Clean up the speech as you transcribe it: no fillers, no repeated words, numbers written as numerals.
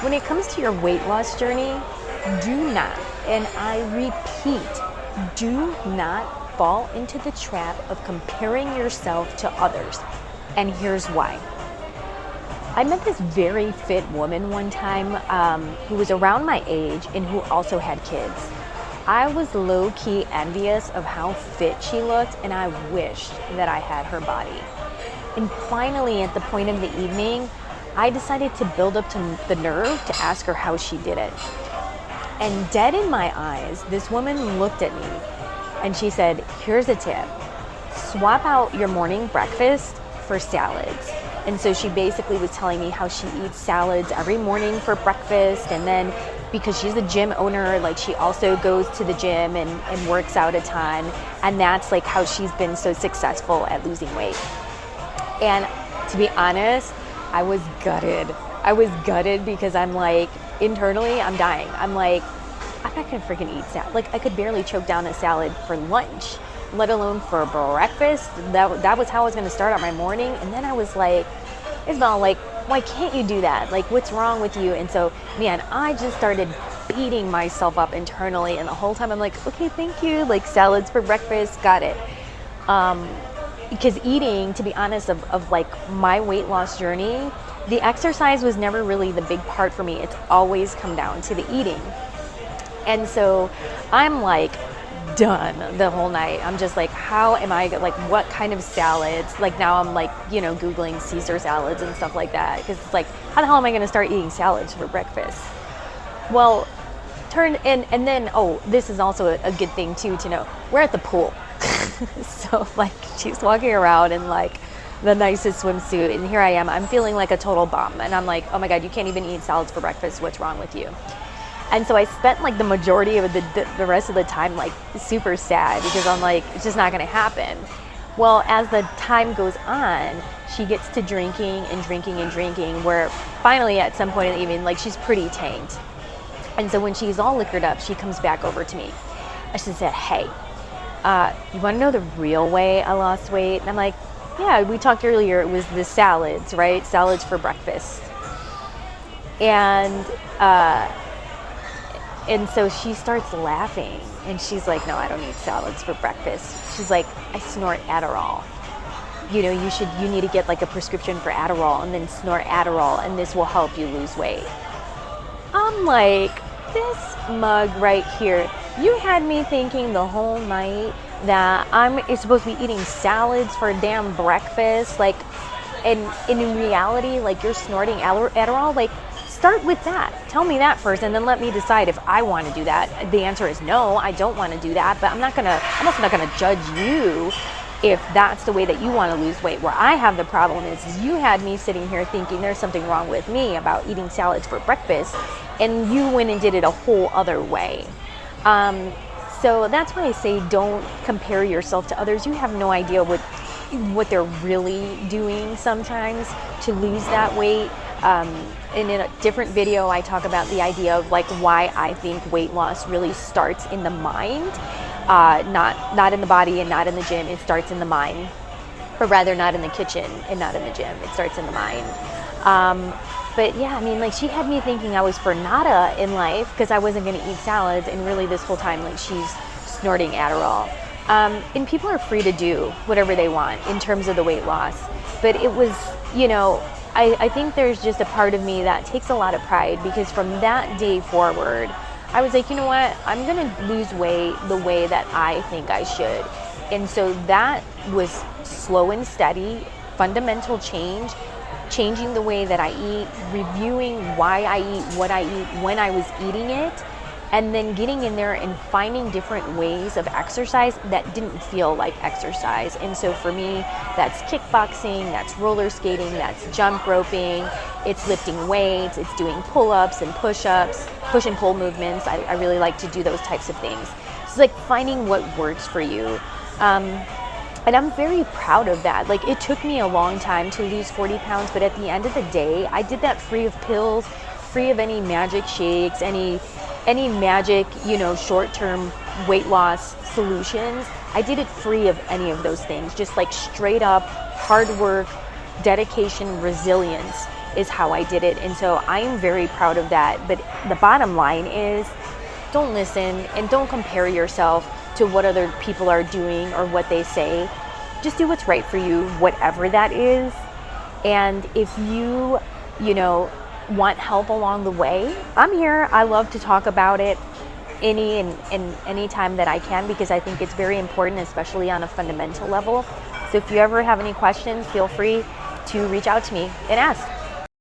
When it comes to your weight loss journey, do not, and I repeat, do not fall into the trap of comparing yourself to others. And here's why. I met this very fit woman one time who was around my age and who also had kids. I was low-key envious of how fit she looked, and I wished that I had her body. And finally, at the point of the evening, I decided to build up to the nerve to ask her how she did it. And dead in my eyes, this woman looked at me and she said, here's a tip. Swap out your morning breakfast for salads. And so she basically was telling me how she eats salads every morning for breakfast, and then because she's a gym owner, like she also goes to the gym and works out a ton, and that's like how she's been so successful at losing weight. And to be honest, I was gutted. I was gutted because I'm like, internally, I'm dying. I'm like, I'm not gonna freaking eat salad. Like, I could barely choke down a salad for lunch, let alone for breakfast. That was how I was gonna start out my morning. And then I was like, Isabel, like, why can't you do that? Like, what's wrong with you? And so, man, I just started beating myself up internally. And the whole time I'm like, okay, thank you. Like, salads for breakfast, got it. Because eating, to be honest, of like my weight loss journey, the exercise was never really the big part for me. It's always come down to the eating. And so I'm like done the whole night. I'm just like, how am I, like, what kind of salads? Like, now I'm like, you know, Googling Caesar salads and stuff like that. Because it's like, how the hell am I going to start eating salads for breakfast? Well, and then, oh, this is also a good thing too to know. We're at the pool. So like she's walking around in like the nicest swimsuit, and here I am, I'm feeling like a total bum, and I'm like, oh my God, you can't even eat salads for breakfast, what's wrong with you? And so I spent like the majority of the rest of the time like super sad, because I'm like, it's just not gonna happen. Well, as the time goes on, she gets to drinking and drinking and drinking, where finally at some point in the evening, like, she's pretty tanked. And so when she's all liquored up, she comes back over to me. She said, hey, you want to know the real way I lost weight? And I'm like, yeah, we talked earlier, it was the salads, right? Salads for breakfast. And so she starts laughing, and she's like, no, I don't eat salads for breakfast. She's like, I snort Adderall. You know, you need to get like a prescription for Adderall and then snort Adderall, and this will help you lose weight. I'm like, this mug right here, you had me thinking the whole night that I'm supposed to be eating salads for a damn breakfast, like, and in reality, like, you're snorting Adderall. Like, start with that. Tell me that first, and then let me decide if I want to do that. The answer is no, I don't want to do that, but I'm also not gonna judge you if that's the way that you want to lose weight. Where I have the problem is you had me sitting here thinking there's something wrong with me about eating salads for breakfast, and you went and did it a whole other way. So that's why I say don't compare yourself to others. You have no idea what they're really doing sometimes to lose that weight. And in a different video, I talk about the idea of like why I think weight loss really starts in the mind, not in the body and not in the gym. It starts in the mind, or rather not in the kitchen and not in the gym. It starts in the mind. But yeah, I mean, like, she had me thinking I was for nada in life because I wasn't going to eat salads, and really this whole time, like, she's snorting Adderall. And people are free to do whatever they want in terms of the weight loss. But it was, you know, I think there's just a part of me that takes a lot of pride, because from that day forward, I was like, you know what, I'm going to lose weight the way that I think I should. And so that was slow and steady, fundamental change, changing the way that I eat, reviewing why I eat what I eat, when I was eating it, and then getting in there and finding different ways of exercise that didn't feel like exercise. And so for me, that's kickboxing, that's roller skating, that's jump roping, it's lifting weights, it's doing pull-ups and push-ups, push and pull movements. I really like to do those types of things. So it's like finding what works for you. And I'm very proud of that. Like, it took me a long time to lose 40 pounds, but at the end of the day, I did that free of pills, free of any magic shakes, any magic, you know, short-term weight loss solutions. I did it free of any of those things. Just like straight up hard work, dedication, resilience is how I did it. And so I am very proud of that. But the bottom line is, don't listen and don't compare yourself to what other people are doing or what they say. Just do what's right for you, whatever that is. And if you want help along the way, I'm here. I love to talk about it any time that I can, because I think it's very important, especially on a fundamental level. So if you ever have any questions, feel free to reach out to me and ask.